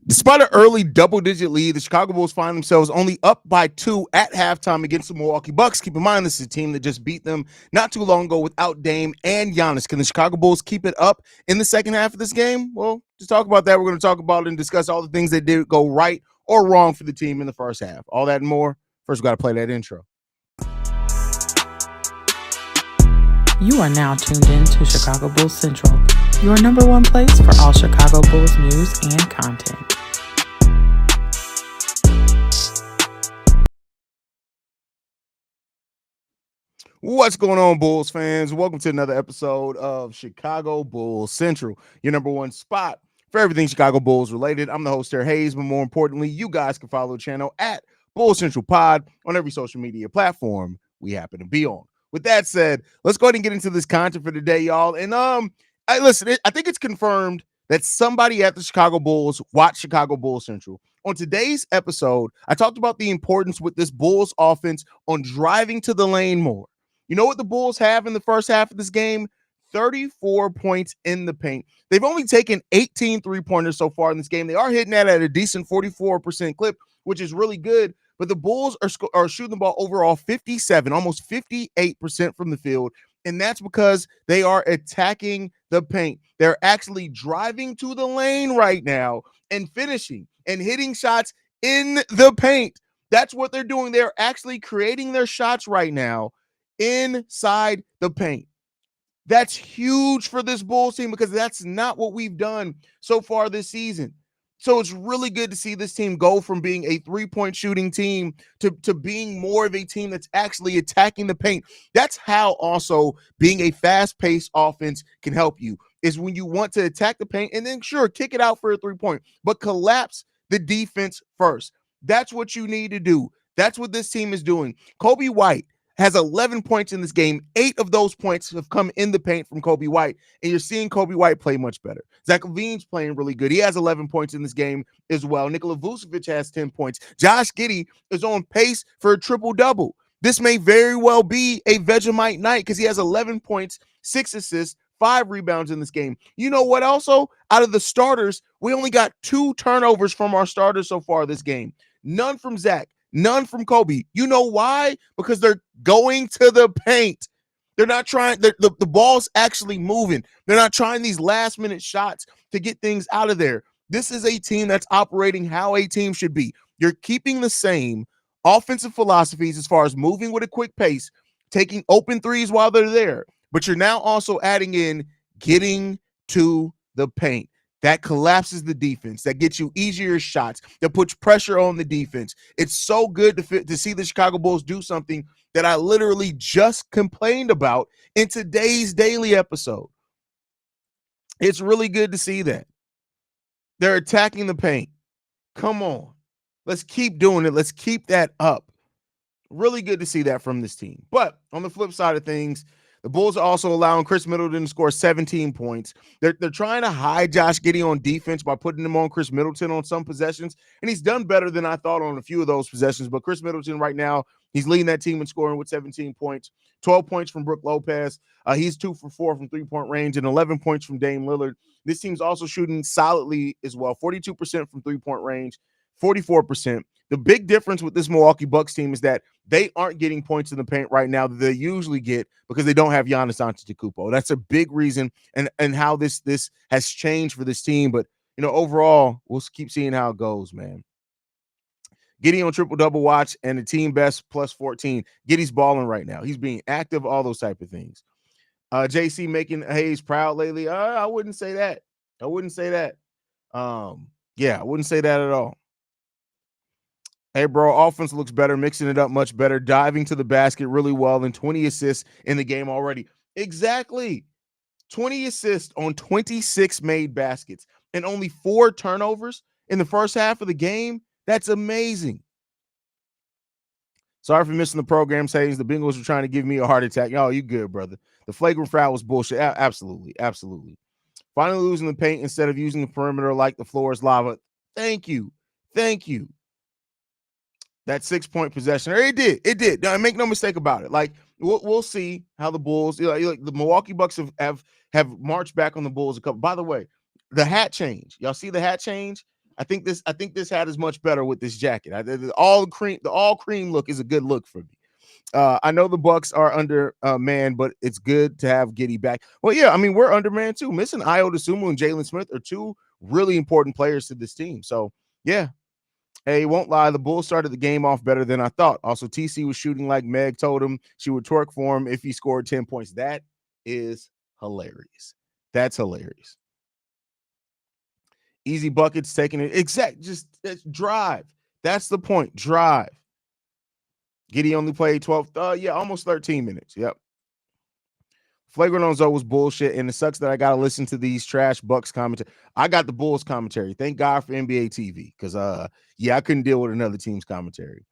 Despite an early double-digit lead, the Chicago Bulls find themselves only up by 2 at halftime against the Milwaukee Bucks. Keep in mind, this is a team that just beat them not too long ago without Dame and Giannis. Can the Chicago Bulls keep it up in the second half of this game? Well, to talk about that, we're going to talk about it and discuss all the things that did go right or wrong for the team in the first half. All that and more. First, we got to play that intro. You are now tuned in to Chicago Bulls Central, your number one place for all Chicago Bulls news and content. What's going on, Bulls fans? Welcome to another episode of Chicago Bulls Central, your number one spot for everything Chicago Bulls related. I'm the host here, Haize, but more importantly, you guys can follow the channel at Bulls Central Pod on every social media platform we happen to be on. With that said, let's go ahead and get into this content for today, y'all. And I think it's confirmed that somebody at the Chicago Bulls watched Chicago Bulls Central. On today's episode, I talked about the importance with this Bulls offense on driving to the lane more. You know what the Bulls have in the first half of this game? 34 points in the paint. They've only taken 18 three-pointers so far in this game. They are hitting that at a decent 44% clip, which is really good. But the Bulls are shooting the ball overall 57, almost 58% from the field. And that's because they are attacking the paint. They're actually driving to the lane right now and finishing and hitting shots in the paint. That's what they're doing. They're actually creating their shots right now inside the paint. That's huge for this Bulls team because that's not what we've done so far this season. So it's really good to see this team go from being a three-point shooting team to being more of a team that's actually attacking the paint. That's how also being a fast-paced offense can help you, is when you want to attack the paint and then, sure, kick it out for a three-point, but collapse the defense first. That's what you need to do. That's what this team is doing. Coby White has 11 points in this game. 8 of those points have come in the paint from Coby White, and you're seeing Coby White play much better. Zach LaVine's playing really good. He has 11 points in this game as well. Nikola Vucevic has 10 points. Josh Giddey is on pace for a triple-double. This may very well be a Vegemite night because he has 11 points, 6 assists, 5 rebounds in this game. You know what also? Out of the starters, we only got 2 turnovers from our starters so far this game. None from Zach. None from Coby. You know why? Because they're going to the paint. They're not trying. The ball's actually moving. They're not trying these last-minute shots to get things out of there. This is a team that's operating how a team should be. You're keeping the same offensive philosophies as far as moving with a quick pace, taking open threes while they're there, but you're now also adding in getting to the paint. That collapses the defense, that gets you easier shots, that puts pressure on the defense. It's so good to see the Chicago Bulls do something that I literally just complained about in today's daily episode. It's really good to see that. They're attacking the paint. Come on. Let's keep doing it. Let's keep that up. Really good to see that from this team. But on the flip side of things, the Bulls are also allowing Chris Middleton to score 17 points. They're trying to hide Josh Giddey on defense by putting him on Chris Middleton on some possessions, and he's done better than I thought on a few of those possessions. But Chris Middleton right now, he's leading that team in scoring with 17 points, 12 points from Brook Lopez. He's 2 for 4 from three-point range and 11 points from Dame Lillard. This team's also shooting solidly as well, 42% from three-point range, 44%. The big difference with this Milwaukee Bucks team is that they aren't getting points in the paint right now that they usually get because they don't have Giannis Antetokounmpo. That's a big reason and how this has changed for this team. But, overall, we'll keep seeing how it goes, man. Giddey on triple-double watch and the team best plus 14. Giddey's balling right now. He's being active, all those type of things. JC making Haize proud lately. I wouldn't say that. I wouldn't say that. I wouldn't say that at all. Hey, bro, offense looks better, mixing it up much better, diving to the basket really well, and 20 assists in the game already. Exactly. 20 assists on 26 made baskets and only 4 turnovers in the first half of the game. That's amazing. Sorry for missing the program, Haize. The Bengals were trying to give me a heart attack. Oh, you good, brother. The flagrant foul was bullshit. Absolutely. Absolutely. Finally losing the paint instead of using the perimeter like the floor is lava. Thank you. Thank you. That 6-point possession. It did. Now, make no mistake about it. Like, we'll see how the Bulls, the Milwaukee Bucks have marched back on the Bulls a couple. By the way, the hat change. Y'all see the hat change? I think this hat is much better with this jacket. The all cream look is a good look for me. I know the Bucks are under man, but it's good to have Giddy back. Well, yeah, I mean we're under man too. Missing Io DeSumo and Jalen Smith are two really important players to this team. So yeah, hey, won't lie, the Bulls started the game off better than I thought. Also, TC was shooting like Meg told him she would twerk for him if he scored 10 points. That is hilarious. That's hilarious. Easy buckets taking it. Just drive. That's the point. Drive. Giddy only played 12, almost 13 minutes. Yep. Flagrant on Zoe was bullshit, and it sucks that I got to listen to these trash Bucks commentary. I got the Bulls commentary. Thank God for NBA TV, because I couldn't deal with another team's commentary.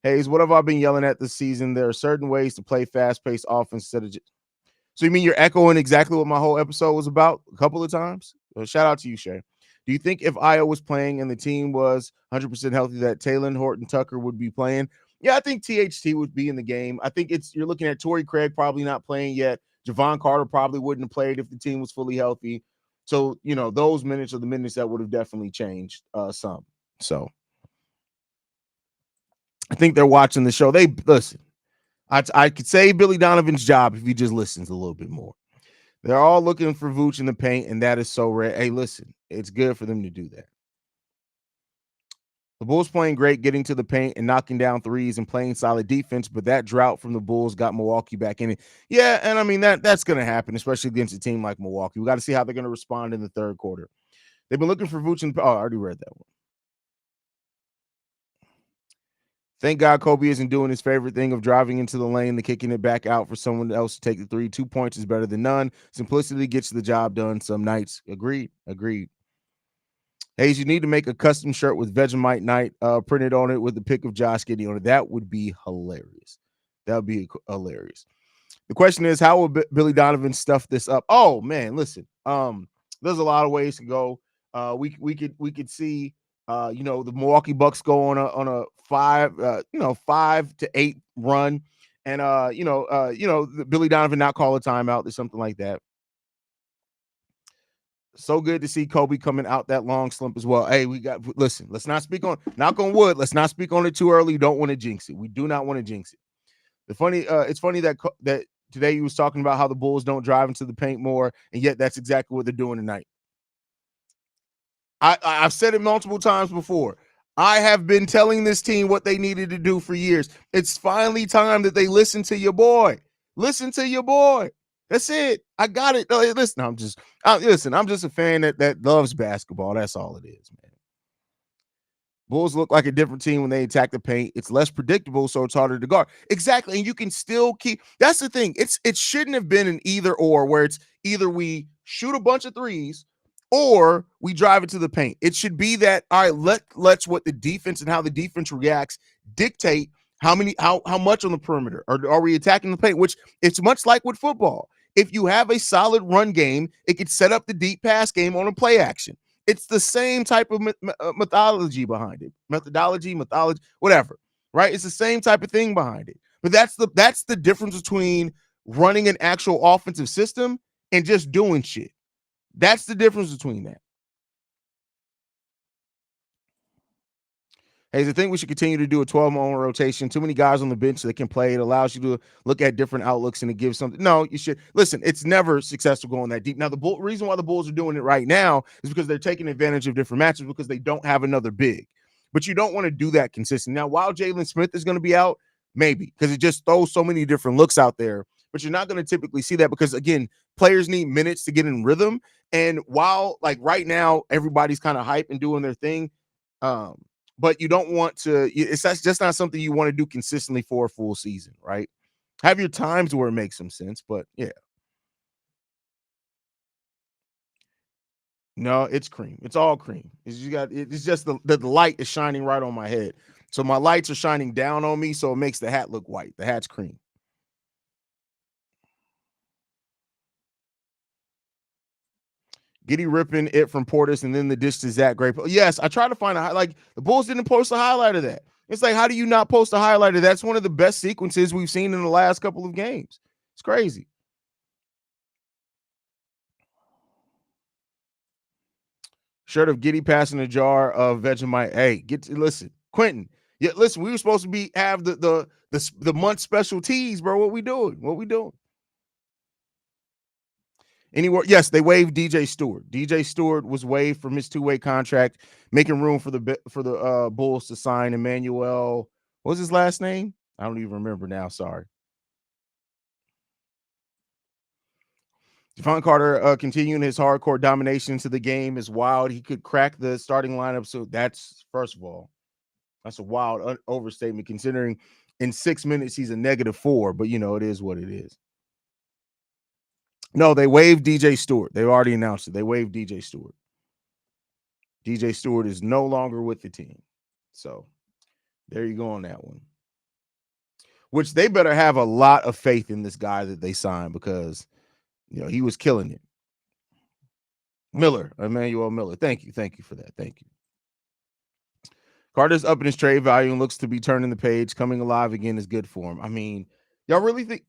Haize, what have I been yelling at this season? There are certain ways to play fast-paced offense instead of just. So you mean you're echoing exactly what my whole episode was about a couple of times? Well, shout out to you, Shay. Do you think if Io was playing and the team was 100% healthy, that Taylor Horton Tucker would be playing? Yeah, I think THT would be in the game. I think you're looking at Torrey Craig probably not playing yet. Javon Carter probably wouldn't have played if the team was fully healthy. So, those minutes are the minutes that would have definitely changed some. So I think they're watching the show. They listen. I could say Billy Donovan's job if he just listens a little bit more. They're all looking for Vooch in the paint, and that is so rare. Hey, listen, it's good for them to do that. The Bulls playing great, getting to the paint and knocking down threes and playing solid defense, but that drought from the Bulls got Milwaukee back in it. Yeah, and I mean that's going to happen, especially against a team like Milwaukee. We got to see how they're going to respond in the third quarter. They've been looking for Vooch and I already read that one. Thank God Kobe isn't doing his favorite thing of driving into the lane and kicking it back out for someone else to take the three. 2 points is better than none. Simplicity gets the job done some nights. Agreed. Haize, you need to make a custom shirt with Vegemite Night printed on it with the pic of Josh Giddey on it. That would be hilarious. That would be hilarious. The question is, how will Billy Donovan stuff this up? Oh man, listen. There's a lot of ways to go. We could see the Milwaukee Bucks go on a 5 to 8 run, and Billy Donovan not call a timeout or something like that. So good to see Kobe coming out that long slump as well. Hey, let's not speak on, knock on wood, let's not speak on it too early. You don't want to jinx it. We do not want to jinx it. It's funny that today he was talking about how the Bulls don't drive into the paint more, and yet that's exactly what they're doing tonight. I've said it multiple times before. I have been telling this team what they needed to do for years. It's finally time that they listen to your boy. Listen to your boy. That's it. I got it. Listen, I'm just a fan that loves basketball. That's all it is, man. Bulls look like a different team when they attack the paint. It's less predictable, so it's harder to guard. Exactly, and you can still keep. That's the thing. It shouldn't have been an either or, where it's either we shoot a bunch of threes or we drive it to the paint. It should be that, all right, let's what the defense and how the defense reacts dictate how much on the perimeter, or are we attacking the paint, which it's much like with football. If you have a solid run game, it could set up the deep pass game on a play action. It's the same type of methodology behind it. Methodology, whatever, right? It's the same type of thing behind it. But that's the difference between running an actual offensive system and just doing shit. That's the difference between that. Hey, I think we should continue to do a 12-man rotation. Too many guys on the bench that can play. It allows you to look at different outlooks and it gives something. No, you should. Listen, it's never successful going that deep. Now, the reason why the Bulls are doing it right now is because they're taking advantage of different matches because they don't have another big. But you don't want to do that consistently. Now, while Jalen Smith is going to be out, maybe, because it just throws so many different looks out there. But you're not going to typically see that because, again, players need minutes to get in rhythm. And while, like, right now, everybody's kind of hype and doing their thing, but you don't want to, that's just not something you want to do consistently for a full season, right? Have your times where it makes some sense, but yeah. No, it's cream. It's all cream. It's just the light is shining right on my head. So my lights are shining down on me, so it makes the hat look white. The hat's cream. Giddy ripping it from Portis and then the dish to Zach Gray. Yes, I try to find the Bulls didn't post a highlight of that. It's like, how do you not post a highlight of that? That's one of the best sequences we've seen in the last couple of games. It's crazy. Shirt of Giddy passing a jar of Vegemite. Hey, listen, Quentin. Yeah, listen. We were supposed to have the month special teas, bro. What we doing? What we doing? Anywhere? Yes, they waived DJ Stewart. DJ Stewart was waived from his two-way contract, making room for the Bulls to sign Emmanuel. What was his last name? I don't even remember now. Sorry. Javon Carter continuing his hardcore domination into the game is wild. He could crack the starting lineup. So that's, first of all, that's a wild overstatement considering in 6 minutes he's a -4. But it is what it is. No, they waived DJ Stewart. They already announced it. They waived DJ Stewart. DJ Stewart is no longer with the team. So there you go on that one. Which they better have a lot of faith in this guy that they signed because he was killing it. Emmanuel Miller. Thank you for that. Thank you. Carter's up in his trade value and looks to be turning the page. Coming alive again is good for him. I mean, y'all really think,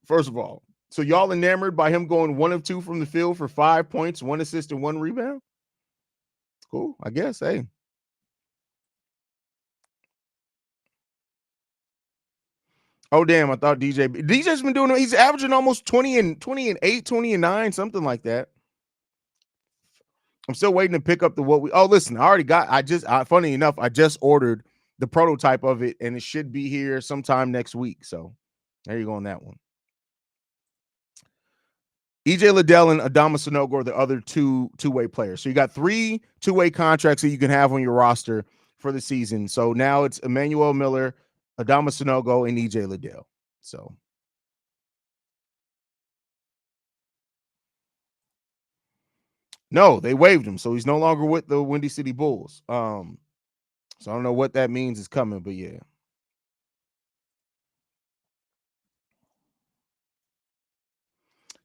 first of all, so y'all enamored by him going 1 of 2 from the field for 5 points, 1 assist, and 1 rebound? Cool, I guess. Hey. Oh, damn, I thought DJ's been doing it. He's averaging almost 20 and 8, 20 and 9, something like that. I'm still waiting to pick up listen, funny enough, I just ordered the prototype of it and it should be here sometime next week. So there you go on that one. EJ Liddell and Adama Sanogo are the other two-way players. So you got 3 two-way contracts that you can have on your roster for the season. So now it's Emmanuel Miller, Adama Sanogo, and EJ Liddell. So no, they waived him, so he's no longer with the Windy City Bulls. So I don't know what that means is coming, but yeah.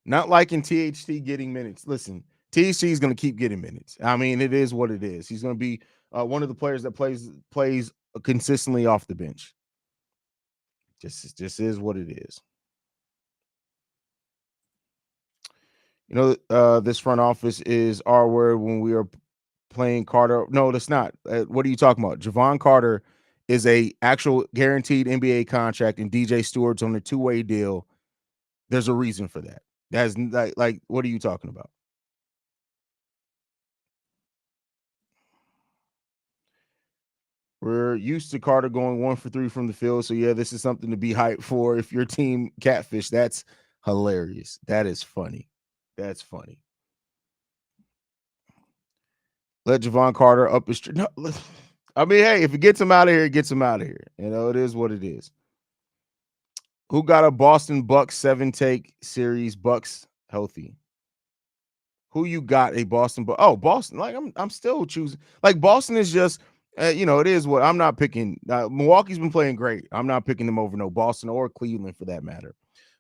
Not liking THT getting minutes. Listen, THT is going to keep getting minutes. I mean, it is what it is. He's going to be one of the players that plays consistently off the bench. Just is what it is. This front office is our word when we are playing Carter. No, that's not. What are you talking about? Javon Carter is a actual guaranteed NBA contract, and DJ Stewart's on a 2-way deal. There's a reason for that. That's like what are you talking about? We're used to Carter going 1 for 3 from the field. So yeah, this is something to be hyped for. If your team catfish, that's hilarious. That is funny. That's funny. Let Javon Carter up his street. No, I mean, hey, if it gets him out of here, it gets him out of here. It is what it is. Who got a Boston Bucks 7-take series? Bucks healthy. Who you got a Boston? Oh, Boston. Like I'm still choosing. Like Boston is just, it is what I'm not picking. Milwaukee's been playing great. I'm not picking them over no Boston or Cleveland for that matter.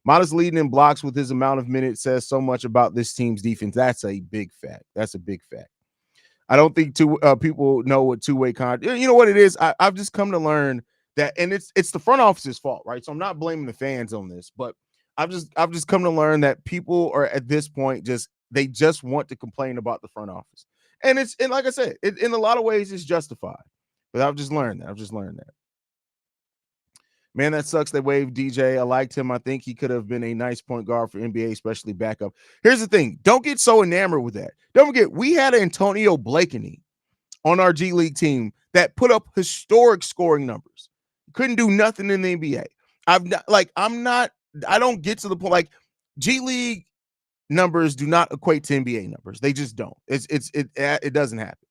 Modest leading in blocks with his amount of minutes says so much about this team's defense. That's a big fact. That's a big fact. I don't think people know what two-way contract. You know what it is? I've just come to learn that, and it's the front office's fault, right? So I'm not blaming the fans on this, but I've just come to learn that people are at this point they just want to complain about the front office, and like I said, in a lot of ways it's justified. But I've just learned that. Man, that sucks. They waived DJ. I liked him. I think he could have been a nice point guard for NBA, especially backup. Here's the thing. Don't get so enamored with that. Don't forget, we had Antonio Blakeney on our G League team that put up historic scoring numbers. Couldn't do nothing in the NBA. I don't get to the point. Like, G League numbers do not equate to NBA numbers. They just don't. It doesn't happen.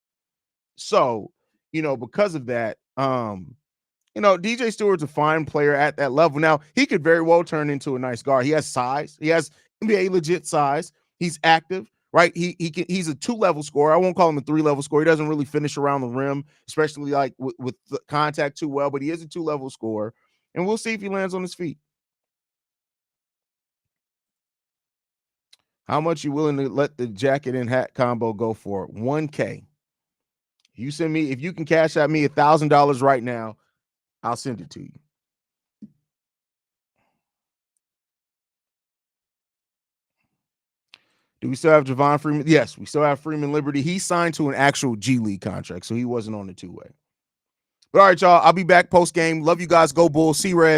So, because of that, DJ Stewart's a fine player at that level. Now, he could very well turn into a nice guard. He has size. He has NBA legit size. He's active, right? He's a 2-level scorer. I won't call him a 3-level scorer. He doesn't really finish around the rim, especially like with the contact too well, but he is a 2-level scorer. And we'll see if he lands on his feet. How much you willing to let the jacket and hat combo go for? $1K. If you can cash out me $1,000 right now, I'll send it to you. Do we still have Javon Freeman? Yes, we still have Freeman Liberty. He signed to an actual G League contract, so he wasn't on the two-way. But all right, y'all, I'll be back post-game. Love you guys. Go Bulls. See Red.